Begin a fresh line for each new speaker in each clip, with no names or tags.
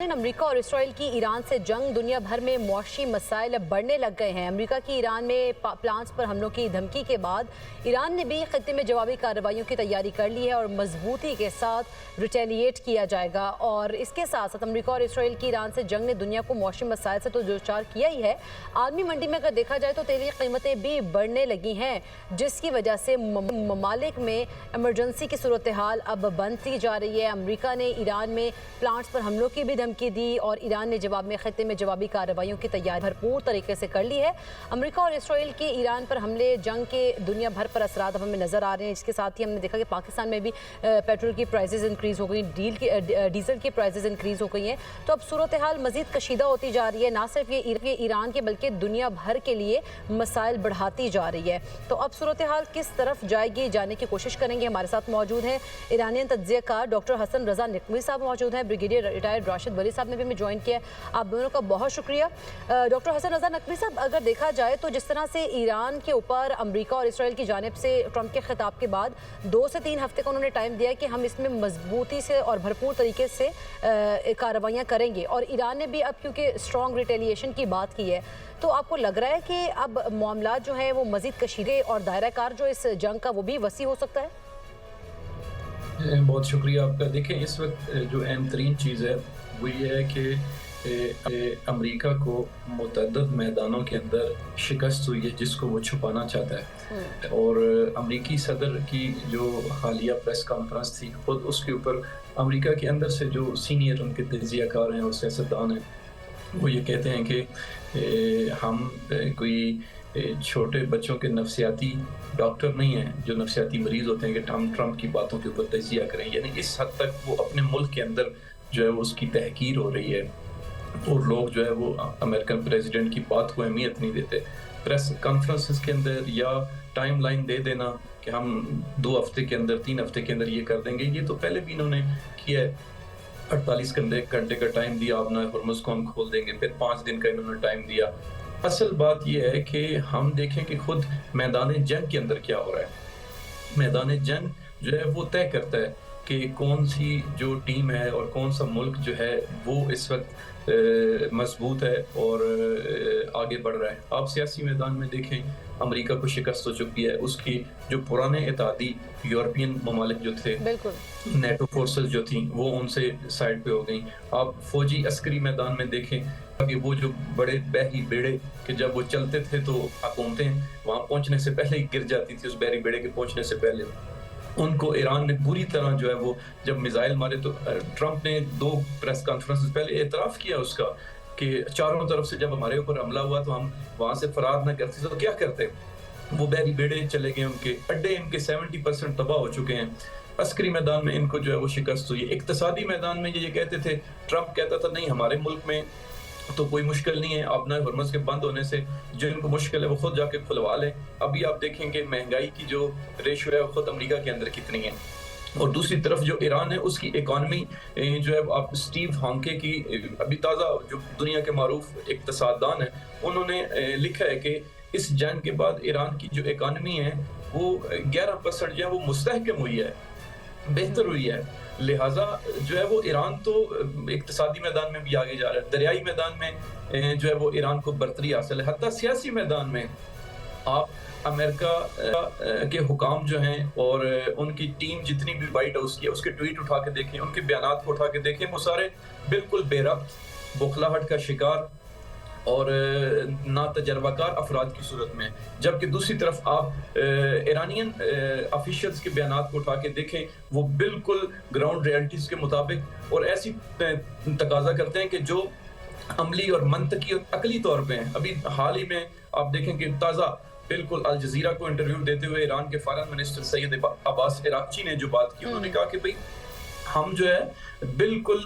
America और Israel की Iran से जंग दुनिया भर में मुआशी मसाइल अब बढ़ने लग गए हैं। अमेरिका की ईरान में प्लांट्स पर हमलों की धमकी के बाद ईरान ने भी खत्ते में जवाबी कार्रवाइयों की तैयारी कर ली है और मजबूती के साथ रिटेलिएट किया जाएगा। और इसके साथ साथ अमेरिका और इसराइल की ईरान से जंग ने दुनिया को मुआशी मसाइल से तो दो चार किया ही है। आलमी मंडी में अगर देखा जाए तो तेल की कीमतें भी बढ़ने लगी हैं, जिसकी वजह से ममालिक में एमरजेंसी की सूरत हाल अब बनती जा रही है। अमेरिका ने ईरान में प्लांट्स पर हमलों की भी धमकी दी और ईरान ने जवाब में खत्ते में जवाबी कार्रवाइयों की तैयारी भरपूर तरीके से कर ली है। अमेरिका और इसराइल के ईरान पर हमले जंग के दुनिया भर पर असरात अब हमें नजर आ रहे हैं। इसके साथ ही हमने देखा कि पाकिस्तान में भी पेट्रोल की प्राइसेस इंक्रीज हो गई, डीजल की प्राइसेस इंक्रीज हो गई हैं। तो अब सूरत हाल मजीद कशीदा होती जा रही है। ना सिर्फ ये ईरान के बल्कि दुनिया भर के लिए मसाइल बढ़ाती जा रही है। तो अब सूरत हाल किस तरफ जाएगी, जाने की कोशिश करेंगे। हमारे साथ मौजूद हैं ईरानियन तज्ज़ियाकार डॉक्टर हसन रज़ा नकवी साहब मौजूद हैं, ब्रिगेडियर रिटायर्ड राशिद वली साहब ने भी हमें ज्वाइन किया। आप दोनों का बहुत शुक्रिया। डॉक्टर हसन रज़ा नकवी साहब, अगर देखा जाए तो जिस तरह से ईरान के ऊपर अमेरिका और इसराइल की जानिब से ट्रंप के खिताब के बाद 2 से 3 हफ्ते का उन्होंने टाइम दिया कि हम इसमें मजबूती से और भरपूर तरीके से कार्रवाइयाँ करेंगे, और ईरान ने भी अब क्योंकि स्ट्रॉन्ग रिटेलिएशन की बात की है, तो आपको लग रहा है कि अब मामला जो है वो मजीद कशीदे और दायरा कार जो इस जंग का वो भी वसी हो सकता है?
बहुत शुक्रिया आपका। देखें, इस वक्त जो अहम तरीन चीज़ है वो ये है कि अमेरिका को मुतअद्दिद मैदानों के अंदर शिकस्त हुई है जिसको वो छुपाना चाहता है। और अमेरिकी सदर की जो हालिया प्रेस कॉन्फ्रेंस थी, खुद उसके ऊपर अमेरिका के अंदर से जो सीनियर उनके तज्ज़ियाकार हैं और सियासतदान हैं, वो ये कहते हैं कि हम कोई छोटे बच्चों के नफ्सियाती डॉक्टर नहीं हैं जो नफ्सियाती मरीज़ होते हैं कि हम ट्रंप की बातों के ऊपर तजिया करें। यानी इस हद तक वो अपने मुल्क के अंदर जो है वो उसकी तहकीर हो रही है और लोग जो है वो अमेरिकन प्रेसिडेंट की बात को अहमियत नहीं देते। प्रेस कॉन्फ्रेंसेस के अंदर या टाइम लाइन दे देना कि हम 2 हफ्ते के अंदर 3 हफ्ते के अंदर ये कर देंगे, ये तो पहले भी इन्होंने किया है। 48 घंटे का टाइम दिया, अपना हुर्मुज़ को हम खोल देंगे, फिर 5 दिन का इन्होंने टाइम दिया। असल बात यह है कि हम देखें कि खुद मैदान जंग के अंदर क्या हो रहा है। मैदान जंग जो है वो तय करता है कि कौन सी जो टीम है और कौन सा मुल्क जो है वो इस वक्त मजबूत है और आगे बढ़ रहा है। आप सियासी मैदान में देखें, अमेरिका को शिकस्त हो चुकी है, उसकी जो पुराने इत्तेहादी यूरोपियन ममालिक जो थे, नेटो फोर्सेस जो थी, वो उनसे साइड पे हो गई। आप फौजी अस्करी मैदान में देखें कि वो जो बड़े बहरी बेड़े कि जब वो चलते थे तो हुकूमतें वहाँ पहुँचने से पहले ही गिर जाती थी, उस बहरी बेड़े के पहुँचने से पहले। उनको ईरान ने बुरी तरह जो है वो जब मिसाइल मारे तो ट्रंप ने 2 प्रेस कॉन्फ्रेंस पहले एतराफ़ किया उसका कि चारों तरफ से जब हमारे ऊपर हमला हुआ तो हम वहाँ से फरार न करते तो क्या करते। वो बहरी बेड़े चले गए, उनके अड्डे इनके 70% तबाह हो चुके हैं। अस्करी मैदान में इनको जो है वो शिकस्त हुई है। इक्तिसादी मैदान में ये कहते थे, ट्रंप कहता था नहीं हमारे मुल्क में तो कोई मुश्किल नहीं है, अपना हुर्मुज़ के बंद होने से जो इनको मुश्किल है वो खुद जाके खुलवा लें। अभी आप देखेंगे महंगाई की जो रेशो है वो खुद अमेरिका के अंदर कितनी है। और दूसरी तरफ जो ईरान है उसकी इकॉनमी जो है आप स्टीव हांके की अभी ताज़ा जो दुनिया के मारूफ इक़्तिसाददान है, उन्होंने लिखा है कि इस जंग के बाद ईरान की जो इकॉनमी है वो 11% जो है वो मुस्तहकम हुई है, बेहतर हुई है। लिहाजा जो है वो ईरान तो इक्तिसादी मैदान में भी आगे जा रहा है, दरियाई मैदान में जो है वो ईरान को बरतरी हासिल है। हत्ता सियासी मैदान में आप अमेरिका के हुकाम जो हैं और उनकी टीम जितनी भी वाइट हाउस की है उसके ट्वीट उठा के देखें, उनके बयानात को उठा के देखें, वो सारे बिल्कुल बेरब्त, बौखलाहट का शिकार और ना तजर्बाकार अफराद की सूरत में। जबकि दूसरी तरफ आप ईरानियन ऑफिशियल्स के बयानात को उठा के देखें, वो बिल्कुल ग्राउंड रियलिटीज़ के मुताबिक और ऐसी तकाजा करते हैं कि जो अमली और मंतकी और अकली तौर पे हैं। अभी हाल ही में आप देखें कि ताज़ा बिल्कुल अल जज़ीरा को इंटरव्यू देते हुए ईरान के फॉरेन मिनिस्टर सैयद अब्बास इराक़ची ने जो बात की, उन्होंने कहा कि भाई हम जो है बिल्कुल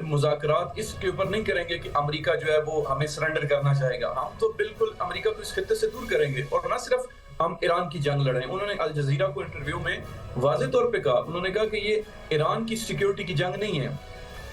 मुज़ाकरात इसके ऊपर नहीं करेंगे कि अमेरिका जो है वो हमें सरेंडर करना चाहेगा, हम तो बिल्कुल अमेरिका को इस खित्ते से दूर करेंगे और ना सिर्फ हम ईरान की जंग लड़ें। उन्होंने अल जज़ीरा को इंटरव्यू में वाज़े तौर पे कहा, उन्होंने कहा कि ये ईरान की सिक्योरिटी की जंग नहीं है,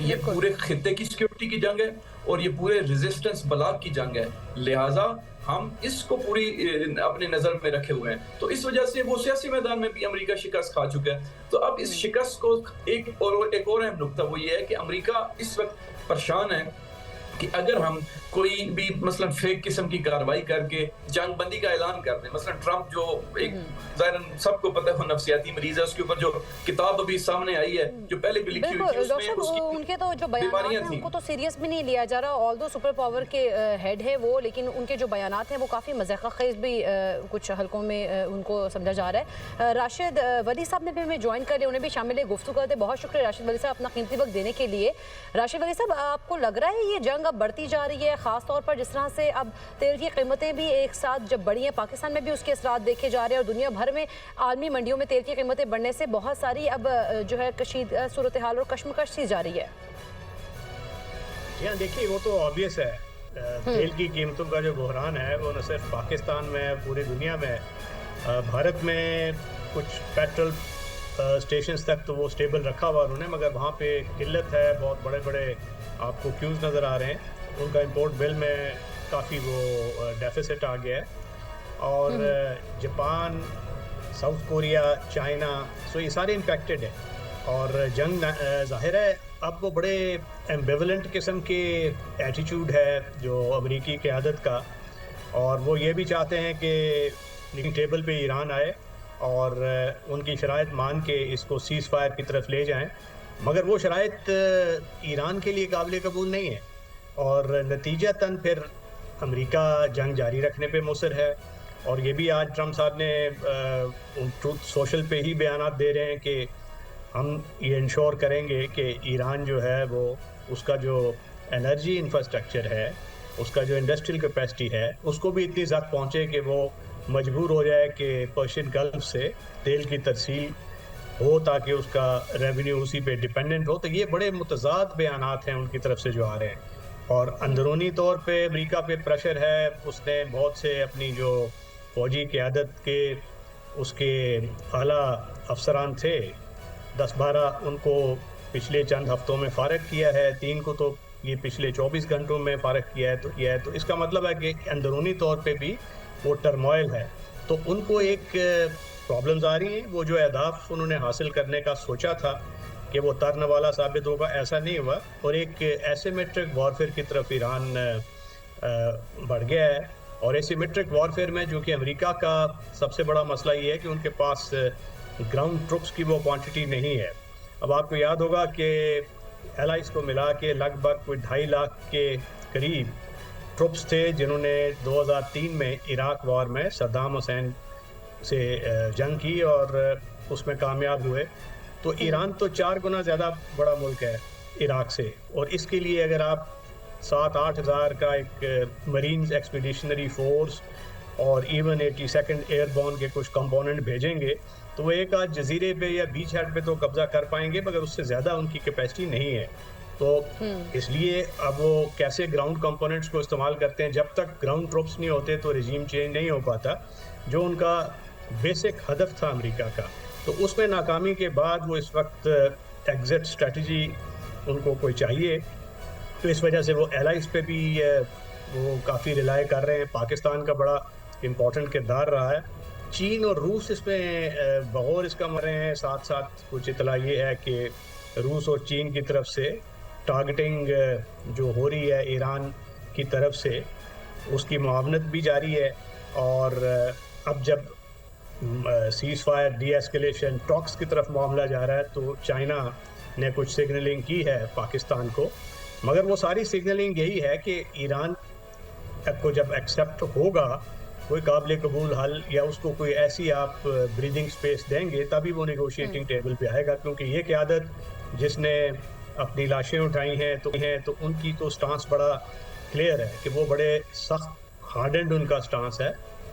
یہ پورے خطے کی سیکیورٹی کی جنگ ہے اور یہ پورے ریزسٹنس بلاک کی جنگ ہے، لہٰذا ہم اس کو پوری اپنے نظر میں رکھے ہوئے ہیں. تو اس وجہ سے وہ سیاسی میدان میں بھی امریکہ شکست کھا چکا ہے. تو اب اس شکست کو ایک اور اہم نقطہ وہ یہ ہے کہ امریکہ اس وقت پریشان ہے کہ اگر ہم کوئی بھی مثلا فیک قسم کی کاروائی کر کے جنگ بندی کا اعلان کر دیں، مثلا ٹرمپ جو ایک ظاہراً سب کو پتہ ہے وہ نفسیاتی مریض ہے، اس کے اوپر جو کتاب ابھی سامنے آئی ہے جو پہلے بھی لکھی ہوئی تھی اس میں اس کی
ان کے تو جو بیانات ہیں ان کو تو سیریس بھی نہیں لیا جا رہا، آلدو سپر پاور کے ہیڈ ہے وہ، لیکن ان کے جو بیانات ہیں وہ کافی مضحکہ خیز بھی کچھ حلقوں میں ان کو سمجھا جا رہا ہے. راشد ولی صاحب نے بھی ہمیں جوائن کر لیا، انہیں بھی شامل گفتگو کرتے. بہت شکریہ راشد ولی صاحب اپنا قیمتی وقت دینے کے لیے. راشد ولی صاحب، آپ کو لگ رہا ہے یہ جنگ اب بڑھتی جا رہی ہے، خاص طور پر جس طرح سے اب تیل کی قیمتیں بھی ایک ساتھ جب بڑھی ہیں، پاکستان میں بھی اس کے اثرات دیکھے جا رہے ہیں اور دنیا بھر میں عالمی منڈیوں میں تیل کی قیمتیں بڑھنے سے بہت ساری اب جو ہے کشیدہ صورتحال اور کشمکش سی جاری ہے؟
یہاں دیکھیے وہ تو آبویس ہے، تیل کی قیمتوں کا جو بحران ہے وہ نہ صرف پاکستان میں، پوری دنیا میں. بھارت میں کچھ پیٹرول اسٹیشنز تک تو وہ سٹیبل رکھا ہوا انہوں نے، مگر وہاں پہ قلت ہے، بہت بڑے بڑے آپ کو کیوز نظر آ رہے ہیں. ان کا امپورٹ بل میں کافی وہ ڈیفیسٹ آ گیا ہے. اور جاپان، ساؤتھ کوریا، چائنا، سو یہ سارے امپیکٹڈ ہیں. اور جنگ ظاہر ہے اب وہ بڑے ایمبیولنٹ قسم کے ایٹیچیوڈ ہے جو امریکی قیادت کا، اور وہ یہ بھی چاہتے ہیں کہ لیکن ٹیبل پہ ایران آئے اور ان کی شرائط مان کے اس کو سیز فائر کی طرف لے جائیں، مگر وہ شرائط ایران کے لیے قابل قبول نہیں ہے. اور نتیجتاً پھر امریکہ جنگ جاری رکھنے پہ مصر ہے. اور یہ بھی آج ٹرمپ صاحب نے ٹروتھ سوشل پہ ہی بیانات دے رہے ہیں کہ ہم یہ انشور کریں گے کہ ایران جو ہے وہ اس کا جو انرجی انفراسٹرکچر ہے، اس کا جو انڈسٹریل کیپیسٹی ہے، اس کو بھی اتنی زیادہ پہنچے کہ وہ مجبور ہو جائے کہ پرشین گلف سے تیل کی ترسیل ہو تاکہ اس کا ریونیو اسی پہ ڈیپینڈنٹ ہو. تو یہ بڑے متضاد بیانات ہیں ان کی طرف سے جو آ رہے ہیں. اور اندرونی طور پہ امریکہ پہ پریشر ہے، اس نے بہت سے اپنی جو فوجی قیادت کے اس کے اعلیٰ افسران تھے 10-12 ان کو پچھلے چند ہفتوں میں فارغ کیا ہے، 3 کو تو یہ پچھلے 24 گھنٹوں میں فارغ کیا ہے. تو اس کا مطلب ہے کہ اندرونی طور پہ بھی وہ ٹرموائل ہے. تو ان کو ایک پرابلمز آ رہی ہیں. وہ جو اہداف انہوں نے حاصل کرنے کا سوچا تھا کہ وہ ترنے والا ثابت ہوگا، ایسا نہیں ہوا، اور ایک ایسیمیٹرک وارفیئر کی طرف ایران بڑھ گیا ہے. اور ایسیمیٹرک وارفیئر میں جو کہ امریکہ کا سب سے بڑا مسئلہ یہ ہے کہ ان کے پاس گراؤنڈ ٹروپس کی وہ کوانٹٹی نہیں ہے. اب آپ کو یاد ہوگا کہ ایلائز کو ملا کے لگ بھگ کوئی 2.5 لاکھ کے قریب ٹروپس تھے جنہوں نے 2003 میں عراق وار میں صدام حسین سے جنگ کی اور اس میں کامیاب ہوئے. تو ایران تو 4 گنا زیادہ بڑا ملک ہے عراق سے، اور اس کے لیے اگر آپ 7-8 ہزار کا ایک مرینز ایکسپیڈیشنری فورس اور ایون 82nd ایئر بورن کے کچھ کمپوننٹ بھیجیں گے تو وہ ایک آدھ جزیرے پہ یا بیچ ہیڈ پہ تو قبضہ کر پائیں گے، مگر اس سے زیادہ ان کی کیپیسٹی نہیں ہے. تو اس لیے اب وہ کیسے گراؤنڈ کمپوننٹس کو استعمال کرتے ہیں، جب تک گراؤنڈ ٹروپس نہیں ہوتے تو رجیم چینج نہیں ہو پاتا، جو ان کا بیسک ہدف تھا امریکہ کا. تو اس میں ناکامی کے بعد وہ اس وقت ایگزٹ اسٹریٹجی ان کو کوئی چاہیے. تو اس وجہ سے وہ ایلائز پہ بھی وہ کافی ریلائی کر رہے ہیں. پاکستان کا بڑا امپورٹنٹ کردار رہا ہے. چین اور روس اس میں بغور اس کا مر رہے ہیں. ساتھ ساتھ کچھ اطلاع یہ ہے کہ روس اور چین کی طرف سے ٹارگٹنگ جو ہو رہی ہے ایران کی طرف سے، اس کی معاونت بھی جاری ہے. اور اب جب سیز فائر، ڈی ایسکیلیشن، ٹاکس کی طرف معاملہ جا رہا ہے تو چائنا نے کچھ سگنلنگ کی ہے پاکستان کو، مگر وہ ساری سگنلنگ یہی ہے کہ ایران کو جب ایکسیپٹ ہوگا کوئی قابل قبول حل یا اس کو کوئی ایسی آپ بریدنگ سپیس دیں گے تبھی وہ نیگوشیٹنگ ٹیبل پہ آئے گا. کیونکہ یہ قیادت جس نے اپنی لاشیں اٹھائی ہیں تو ان کی تو سٹانس بڑا کلیئر ہے کہ وہ بڑے سخت ہارڈنڈ ان کا سٹانس ہے.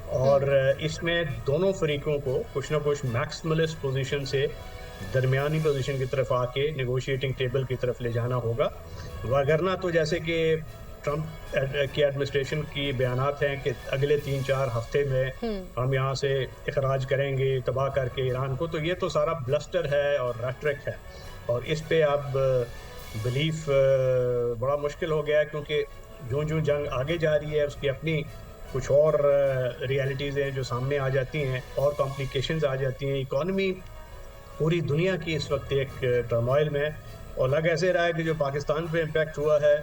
اور اس میں دونوں فریقوں کو کچھ نہ کچھ میکسملسٹ پوزیشن سے درمیانی پوزیشن کی طرف آ کے نیگوشیٹنگ ٹیبل کی طرف لے جانا ہوگا. وگرنہ تو جیسے کہ ٹرمپ کی ایڈمنسٹریشن کی بیانات ہیں کہ اگلے 3-4 ہفتے میں ہم یہاں سے اخراج کریں گے تباہ کر کے ایران کو، تو یہ تو سارا بلسٹر ہے اور ریٹرک ہے. اور اس پہ اب बिलीफ बड़ा मुश्किल हो गया है, क्योंकि जो जंग आगे जा रही है उसकी अपनी कुछ और रियलिटीज़ हैं जो सामने आ जाती हैं, और कॉम्प्लिकेशंस आ जाती हैं। इकॉनमी पूरी दुनिया की इस वक्त एक टर्मोइल में है, और लग ऐसे रहा है कि जो पाकिस्तान पे इम्पैक्ट हुआ है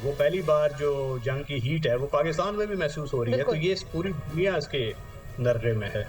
वो पहली बार जो जंग की हीट है वो पाकिस्तान में भी महसूस हो रही है। तो
बिल्कुल।
ये पूरी दुनिया इसके नर्रे में है।